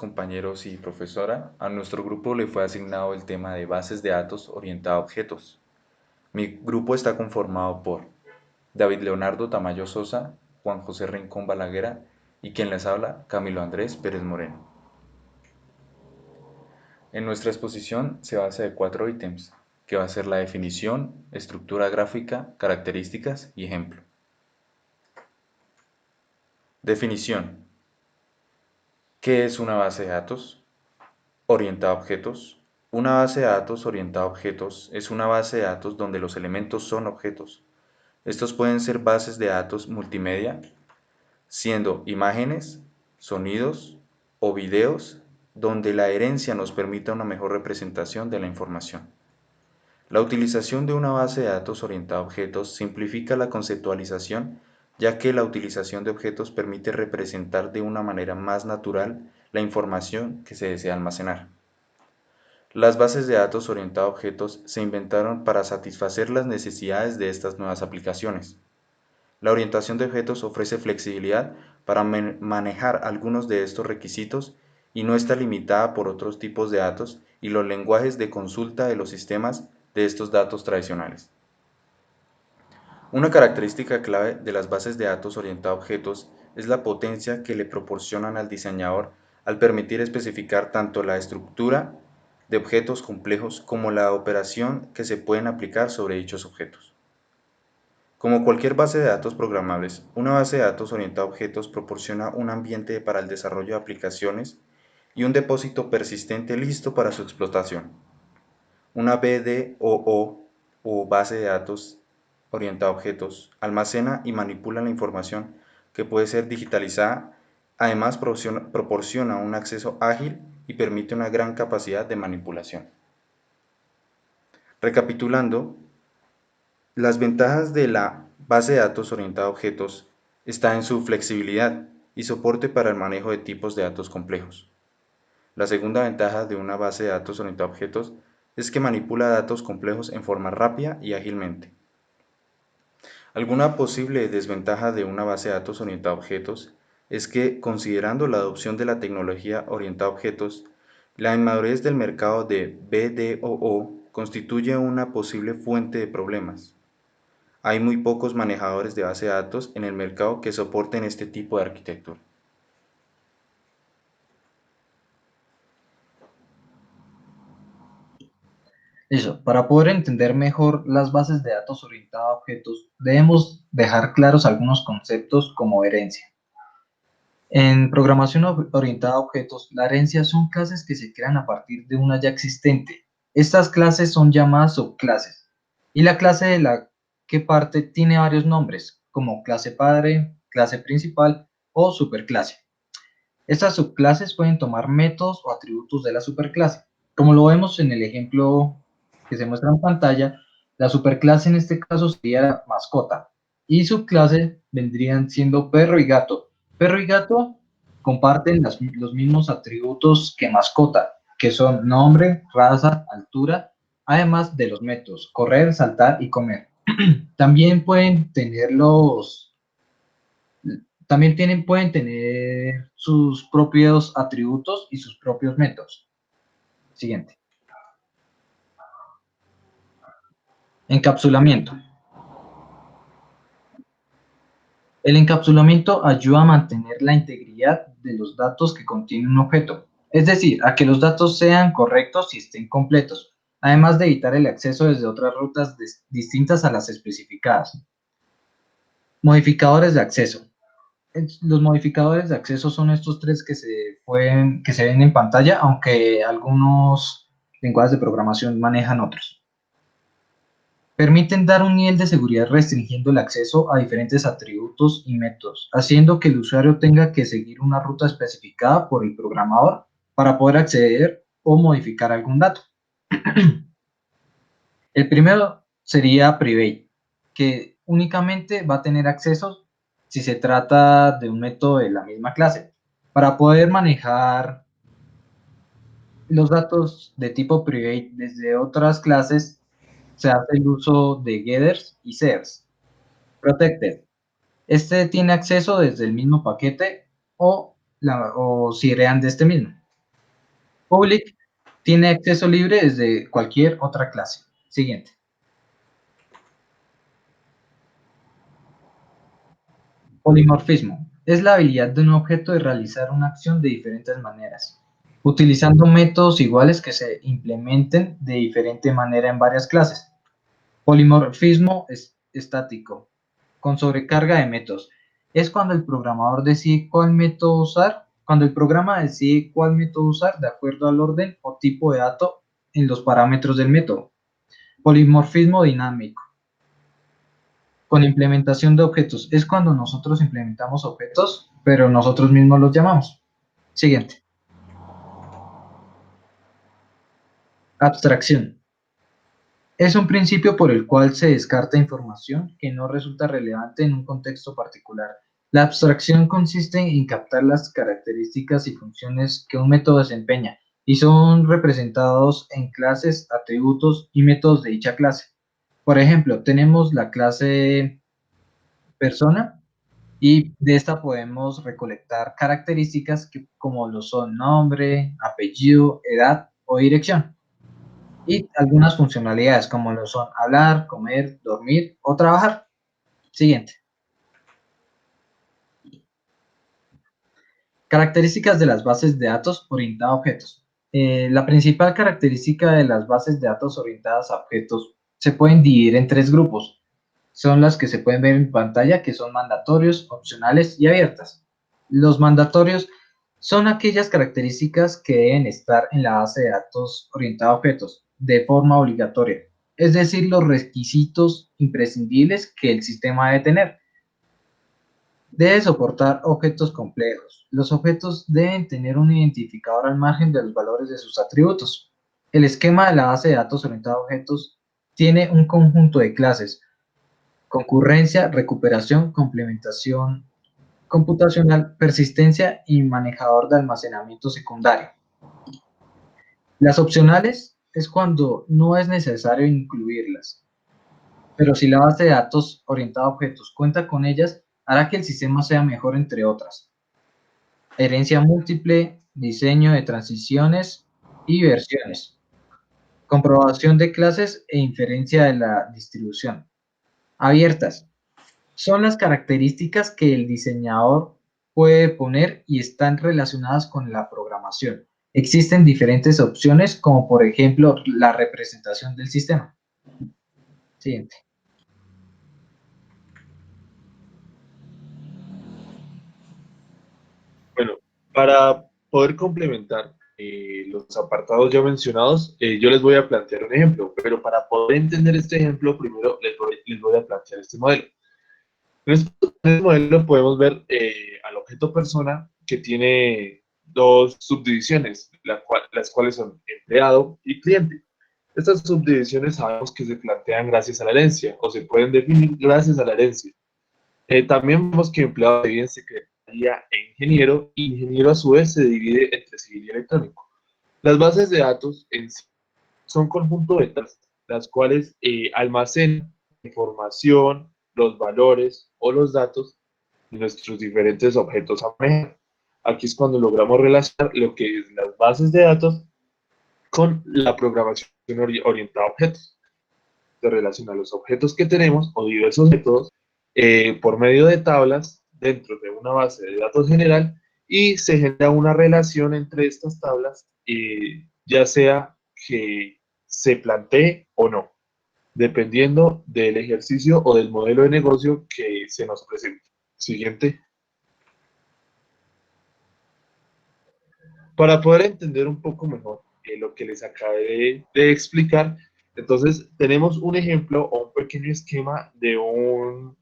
Compañeros y profesora, a nuestro grupo le fue asignado el tema de bases de datos orientada a objetos. Mi grupo está conformado por David Leonardo Tamayo Sosa, Juan José Rincón Balaguera y quien les habla, Camilo Andrés Pérez Moreno. En nuestra exposición se basa de 4 ítems, que va a ser la definición, estructura gráfica, características y ejemplo. Definición. ¿Qué es una base de datos? Orientada a objetos. Una base de datos orientada a objetos es una base de datos donde los elementos son objetos. Estos pueden ser bases de datos multimedia, siendo imágenes, sonidos o videos, donde la herencia nos permita una mejor representación de la información. La utilización de una base de datos orientada a objetos simplifica la conceptualización, ya que la utilización de objetos permite representar de una manera más natural la información que se desea almacenar. Las bases de datos orientadas a objetos se inventaron para satisfacer las necesidades de estas nuevas aplicaciones. La orientación de objetos ofrece flexibilidad para manejar algunos de estos requisitos y no está limitada por otros tipos de datos y los lenguajes de consulta de los sistemas de estos datos tradicionales. Una característica clave de las bases de datos orientadas a objetos es la potencia que le proporcionan al diseñador al permitir especificar tanto la estructura de objetos complejos como la operación que se pueden aplicar sobre dichos objetos. Como cualquier base de datos programables, una base de datos orientada a objetos proporciona un ambiente para el desarrollo de aplicaciones y un depósito persistente listo para su explotación. Una BDOO o base de datos orientada a objetos almacena y manipula la información que puede ser digitalizada, además proporciona un acceso ágil y permite una gran capacidad de manipulación. Recapitulando, las ventajas de la base de datos orientada a objetos está en su flexibilidad y soporte para el manejo de tipos de datos complejos. La segunda ventaja de una base de datos orientada a objetos es que manipula datos complejos en forma rápida y ágilmente. Alguna posible desventaja de una base de datos orientada a objetos es que, considerando la adopción de la tecnología orientada a objetos, la inmadurez del mercado de BDOO constituye una posible fuente de problemas. Hay muy pocos manejadores de base de datos en el mercado que soporten este tipo de arquitectura. Eso, para poder entender mejor las bases de datos orientadas a objetos, debemos dejar claros algunos conceptos como herencia. En programación orientada a objetos, la herencia son clases que se crean a partir de una ya existente. Estas clases son llamadas subclases, y la clase de la que parte tiene varios nombres, como clase padre, clase principal o superclase. Estas subclases pueden tomar métodos o atributos de la superclase. Como lo vemos en el ejemplo que se muestra en pantalla, la superclase en este caso sería la mascota y subclases vendrían siendo perro y gato. Perro y gato comparten los mismos atributos que mascota, que son nombre, raza, altura, además de los métodos, correr, saltar y comer. También pueden tener pueden tener sus propios atributos y sus propios métodos. Siguiente. Encapsulamiento. El encapsulamiento ayuda a mantener la integridad de los datos que contiene un objeto, es decir, a que los datos sean correctos y estén completos, además de evitar el acceso desde otras rutas distintas a las especificadas. Modificadores de acceso. Los modificadores de acceso son estos tres que se ven en pantalla, aunque algunos lenguajes de programación manejan otros. Permiten dar un nivel de seguridad restringiendo el acceso a diferentes atributos y métodos, haciendo que el usuario tenga que seguir una ruta especificada por el programador para poder acceder o modificar algún dato. El primero sería Private, que únicamente va a tener acceso si se trata de un método de la misma clase. Para poder manejar los datos de tipo Private desde otras clases, se hace el uso de getters y setters. Protected. Este tiene acceso desde el mismo paquete o si crean de este mismo. Public tiene acceso libre desde cualquier otra clase. Siguiente. Polimorfismo. Es la habilidad de un objeto de realizar una acción de diferentes maneras, utilizando métodos iguales que se implementen de diferente manera en varias clases. Polimorfismo estático, con sobrecarga de métodos. Es cuando el programador decide cuál método usar, cuando el programa decide cuál método usar de acuerdo al orden o tipo de dato en los parámetros del método. Polimorfismo dinámico, con implementación de objetos. Es cuando nosotros implementamos objetos, pero nosotros mismos los llamamos. Siguiente. Abstracción. Es un principio por el cual se descarta información que no resulta relevante en un contexto particular. La abstracción consiste en captar las características y funciones que un método desempeña y son representados en clases, atributos y métodos de dicha clase. Por ejemplo, tenemos la clase persona y de esta podemos recolectar características como lo son nombre, apellido, edad o dirección. Y algunas funcionalidades como lo son hablar, comer, dormir o trabajar. Siguiente. Características de las bases de datos orientadas a objetos. La principal característica de las bases de datos orientadas a objetos se pueden dividir en tres grupos. Son las que se pueden ver en pantalla, que son mandatorios, opcionales y abiertas. Los mandatorios son aquellas características que deben estar en la base de datos orientada a objetos de forma obligatoria, es decir, los requisitos imprescindibles que el sistema debe tener. Debe soportar objetos complejos. Los objetos deben tener un identificador al margen de los valores de sus atributos. El esquema de la base de datos orientada a objetos tiene un conjunto de clases: concurrencia, recuperación, complementación computacional, persistencia y manejador de almacenamiento secundario. Las opcionales es cuando no es necesario incluirlas, pero si la base de datos orientada a objetos cuenta con ellas, hará que el sistema sea mejor, entre otras. Herencia múltiple, diseño de transiciones y versiones, comprobación de clases e inferencia de la distribución. Abiertas. Son las características que el diseñador puede poner y están relacionadas con la programación. Existen diferentes opciones, como por ejemplo la representación del sistema. Siguiente. Bueno, para poder complementar los apartados ya mencionados, yo les voy a plantear un ejemplo, pero para poder entender este ejemplo, primero les voy a plantear este modelo. En este modelo podemos ver al objeto persona que tiene dos subdivisiones, las cuales son empleado y cliente. Estas subdivisiones sabemos que se plantean gracias a la herencia o se pueden definir gracias a la herencia. También vemos que empleado se divide en secretaría e ingeniero, y ingeniero a su vez se divide entre civil y electrónico. Las bases de datos en sí son conjunto de tablas, las cuales almacenan información, los valores o los datos de nuestros diferentes objetos a manejar. Aquí es cuando logramos relacionar lo que es las bases de datos con la programación orientada a objetos. Se relaciona los objetos que tenemos o diversos métodos por medio de tablas dentro de una base de datos general, y se genera una relación entre estas tablas, ya sea que se plantee o no, dependiendo del ejercicio o del modelo de negocio que se nos presente. Siguiente. Para poder entender un poco mejor lo que les acabé de explicar, entonces tenemos un ejemplo o un pequeño esquema de un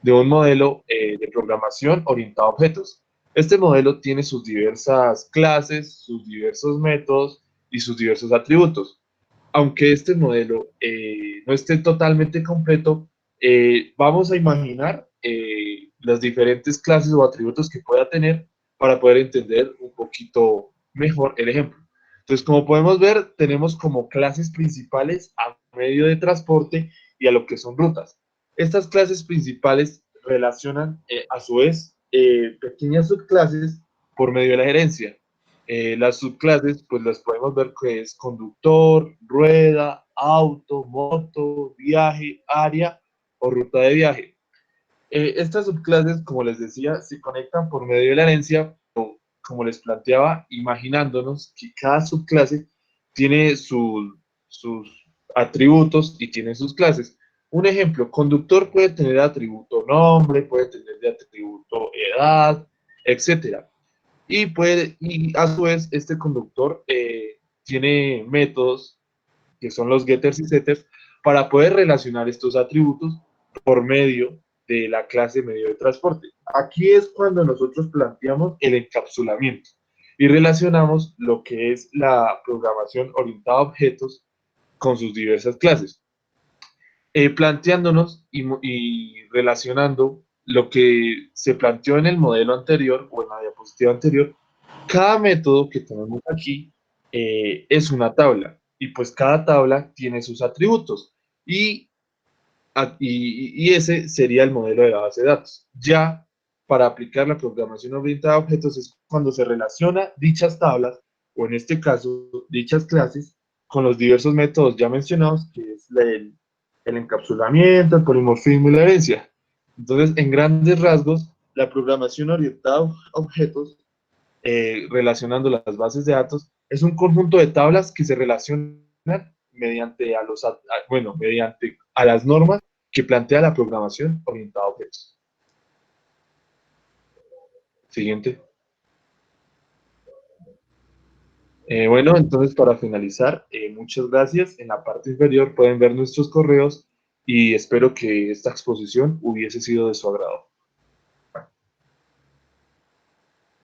modelo de programación orientado a objetos. Este modelo tiene sus diversas clases, sus diversos métodos y sus diversos atributos. Aunque este modelo no esté totalmente completo, vamos a imaginar las diferentes clases o atributos que pueda tener para poder entender un poquito mejor el ejemplo. Entonces, como podemos ver, tenemos como clases principales a medio de transporte y a lo que son rutas. Estas clases principales relacionan a su vez pequeñas subclases por medio de la gerencia. Las subclases, pues las podemos ver que es conductor, rueda, auto, moto, viaje, área o ruta de viaje. Estas subclases, como les decía, se conectan por medio de la herencia, o como les planteaba, imaginándonos que cada subclase tiene sus atributos y tiene sus clases. Un ejemplo, conductor puede tener atributo nombre, puede tener de atributo edad, etcétera. Y a su vez, este conductor tiene métodos que son los getters y setters para poder relacionar estos atributos por medio de la clase medio de transporte. Aquí es cuando nosotros planteamos el encapsulamiento y relacionamos lo que es la programación orientada a objetos con sus diversas clases, planteándonos y relacionando lo que se planteó en el modelo anterior o en la diapositiva anterior. Cada método que tenemos aquí es una tabla y pues cada tabla tiene sus atributos y, y ese sería el modelo de la base de datos. Ya para aplicar la programación orientada a objetos es cuando se relaciona dichas tablas o en este caso dichas clases con los diversos métodos ya mencionados, que es el encapsulamiento, el polimorfismo y la herencia. Entonces, en grandes rasgos, la programación orientada a objetos relacionando las bases de datos, es un conjunto de tablas que se relacionan mediante mediante a las normas que plantea la programación orientada a objetos. Siguiente. Bueno, entonces para finalizar, muchas gracias. En la parte inferior pueden ver nuestros correos y espero que esta exposición hubiese sido de su agrado.